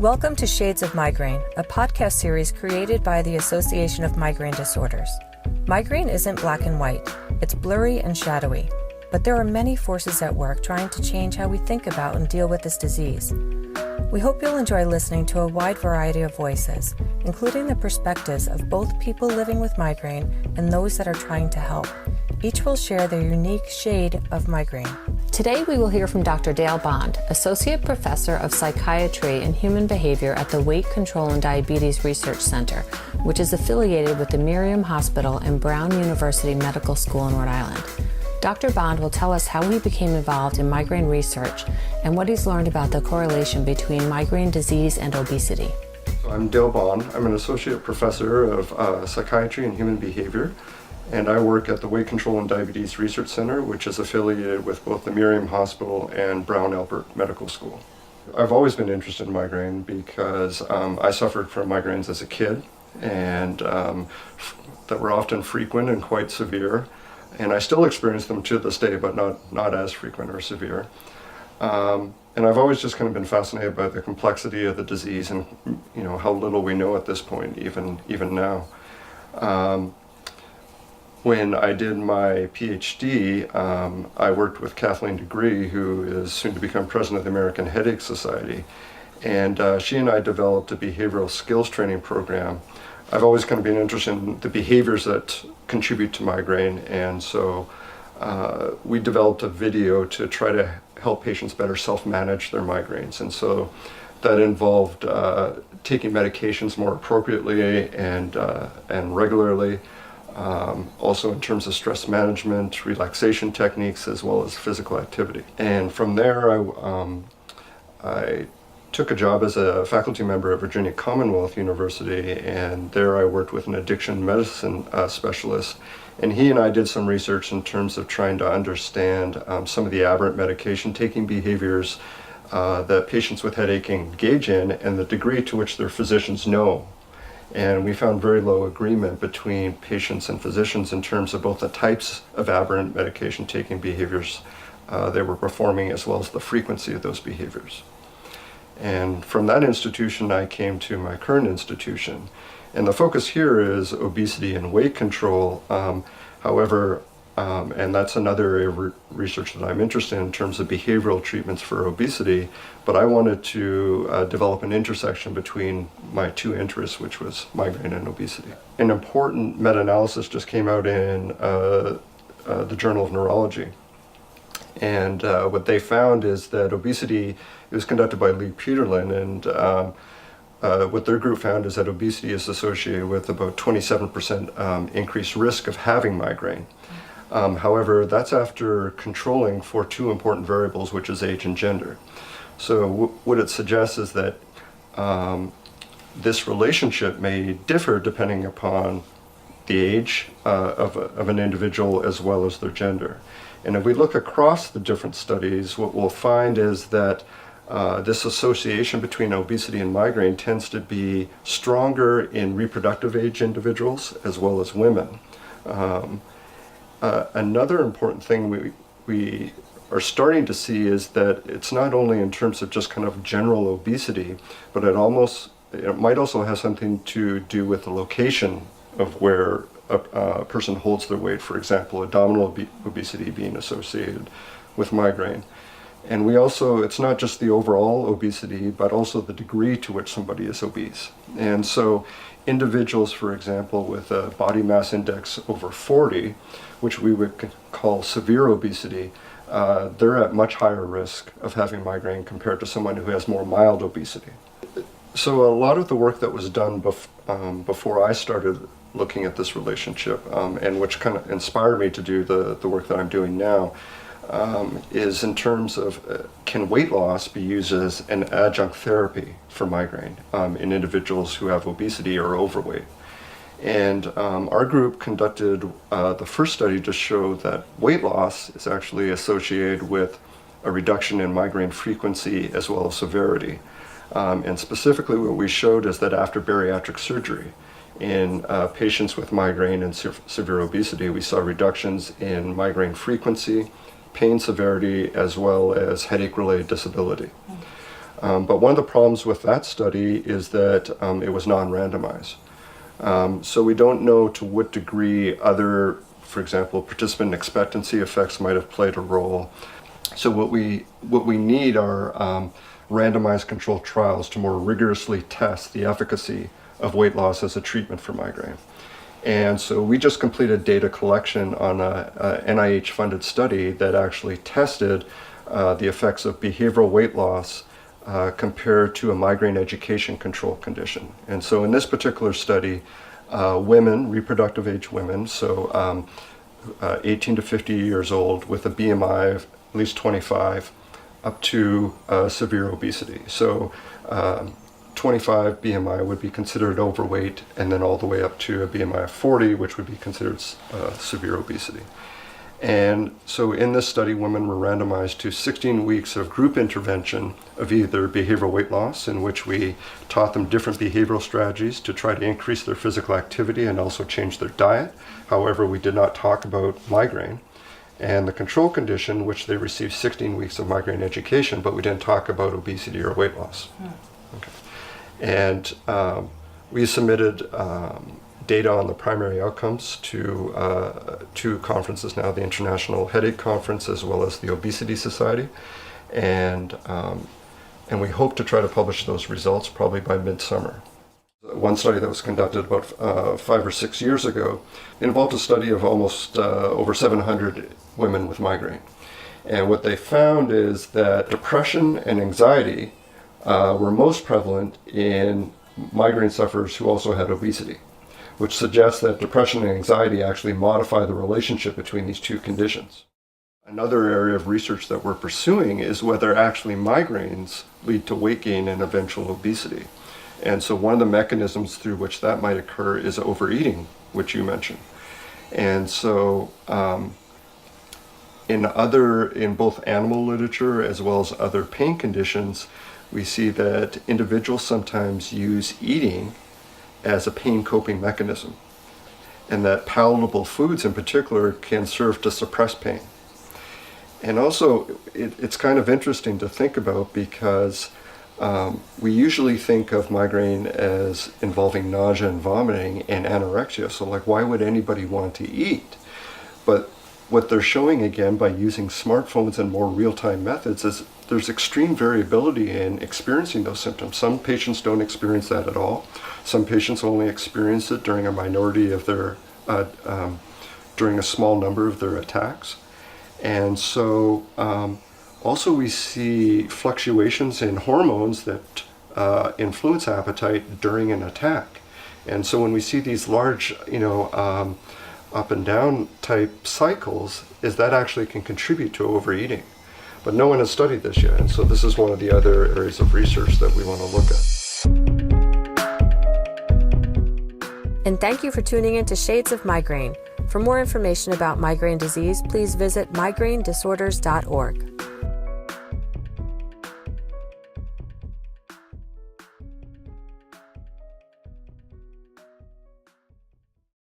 Welcome to Shades of Migraine, a podcast series created by the Association of Migraine Disorders. Migraine isn't black and white, it's blurry and shadowy, but there are many forces at work trying to change how we think about and deal with this disease. We hope you'll enjoy listening to a wide variety of voices, including the perspectives of both people living with migraine and those that are trying to help. Each will share their unique shade of migraine. Today we will hear from Dr. Dale Bond, Associate Professor of Psychiatry and Human Behavior at the Weight Control and Diabetes Research Center, which is affiliated with the Miriam Hospital and Brown University Medical School in Rhode Island. Dr. Bond will tell us how he became involved in migraine research and what he's learned about the correlation between migraine disease and obesity. I'm Dale Bond. I'm an Associate Professor of Psychiatry and Human Behavior, and I work at the Weight Control and Diabetes Research Center, which is affiliated with both the Miriam Hospital and Brown Alpert Medical School. I've always been interested in migraine because I suffered from migraines as a kid, and that were often frequent and quite severe. And I still experience them to this day, but not as frequent or severe. And I've always just kind of been fascinated by the complexity of the disease and how little we know at this point, even now. When I did my PhD, I worked with Kathleen Degree, who is soon to become president of the American Headache Society. And she and I developed a behavioral skills training program. I've always kind of been interested in the behaviors that contribute to migraine, and so we developed a video to try to help patients better self-manage their migraines. And so that involved taking medications more appropriately and regularly, also in terms of stress management, relaxation techniques, as well as physical activity. And from there, I took a job as a faculty member at Virginia Commonwealth University, and there I worked with an addiction medicine specialist, and he and I did some research in terms of trying to understand some of the aberrant medication taking behaviors that patients with headache engage in and the degree to which their physicians know. And we found very low agreement between patients and physicians in terms of both the types of aberrant medication taking behaviors they were performing, as well as the frequency of those behaviors. And from that institution, I came to my current institution. And the focus here is obesity and weight control. However, and that's another area of research that I'm interested in terms of behavioral treatments for obesity, but I wanted to develop an intersection between my two interests, which was migraine and obesity. An important meta-analysis just came out in the Journal of Neurology. And what they found is that obesity, it was conducted by Lee Peterlin, and what their group found is that obesity is associated with about 27% increased risk of having migraine. However, that's after controlling for two important variables, which is age and gender. So what it suggests is that this relationship may differ depending upon the age of an individual as well as their gender. And if we look across the different studies, what we'll find is that this association between obesity and migraine tends to be stronger in reproductive age individuals as well as women. Another important thing we are starting to see is that it's not only in terms of just kind of general obesity, but it might also have something to do with the location of where a person holds their weight. For example, abdominal obesity being associated with migraine. And it's not just the overall obesity, but also the degree to which somebody is obese. And so individuals, for example, with a body mass index over 40, which we would call severe obesity, they're at much higher risk of having migraine compared to someone who has more mild obesity. So a lot of the work that was done before I started looking at this relationship, and which kind of inspired me to do the work that I'm doing now, is in terms of can weight loss be used as an adjunct therapy for migraine in individuals who have obesity or overweight. And our group conducted the first study to show that weight loss is actually associated with a reduction in migraine frequency as well as severity. And specifically what we showed is that after bariatric surgery, in patients with migraine and severe obesity, we saw reductions in migraine frequency, pain severity, as well as headache-related disability. But one of the problems with that study is that it was non-randomized. So we don't know to what degree other, for example, participant expectancy effects might have played a role. So what we need are randomized controlled trials to more rigorously test the efficacy of weight loss as a treatment for migraine. And so we just completed data collection on a NIH-funded study that actually tested the effects of behavioral weight loss compared to a migraine education control condition. And so in this particular study, women, reproductive age women, so 18 to 50 years old with a BMI of at least 25, up to severe obesity. So 25 BMI would be considered overweight, and then all the way up to a BMI of 40, which would be considered severe obesity. And so in this study, women were randomized to 16 weeks of group intervention of either behavioral weight loss, in which we taught them different behavioral strategies to try to increase their physical activity and also change their diet. However, we did not talk about migraine. And the control condition, which they received 16 weeks of migraine education, but we didn't talk about obesity or weight loss. Okay. And we submitted data on the primary outcomes to two conferences now, the International Headache Conference as well as the Obesity Society. And we hope to try to publish those results probably by midsummer. One study that was conducted about 5 or 6 years ago involved a study of almost over 700 women with migraine. And what they found is that depression and anxiety were most prevalent in migraine sufferers who also had obesity, which suggests that depression and anxiety actually modify the relationship between these two conditions. Another area of research that we're pursuing is whether actually migraines lead to weight gain and eventual obesity. And so one of the mechanisms through which that might occur is overeating, which you mentioned. And so in both animal literature as well as other pain conditions, we see that individuals sometimes use eating as a pain coping mechanism, and that palatable foods in particular can serve to suppress pain. And also it's kind of interesting to think about because we usually think of migraine as involving nausea and vomiting and anorexia. So like, why would anybody want to eat? But what they're showing again by using smartphones and more real-time methods is there's extreme variability in experiencing those symptoms. Some patients don't experience that at all. Some patients only experience it during a minority of their, during a small number of their attacks. And so also we see fluctuations in hormones that influence appetite during an attack. And so when we see these large, up and down type cycles, is that actually can contribute to overeating. But no one has studied this yet, and so this is one of the other areas of research that we want to look at. And thank you for tuning in to Shades of Migraine. For more information about migraine disease, please visit migraine-disorders.org.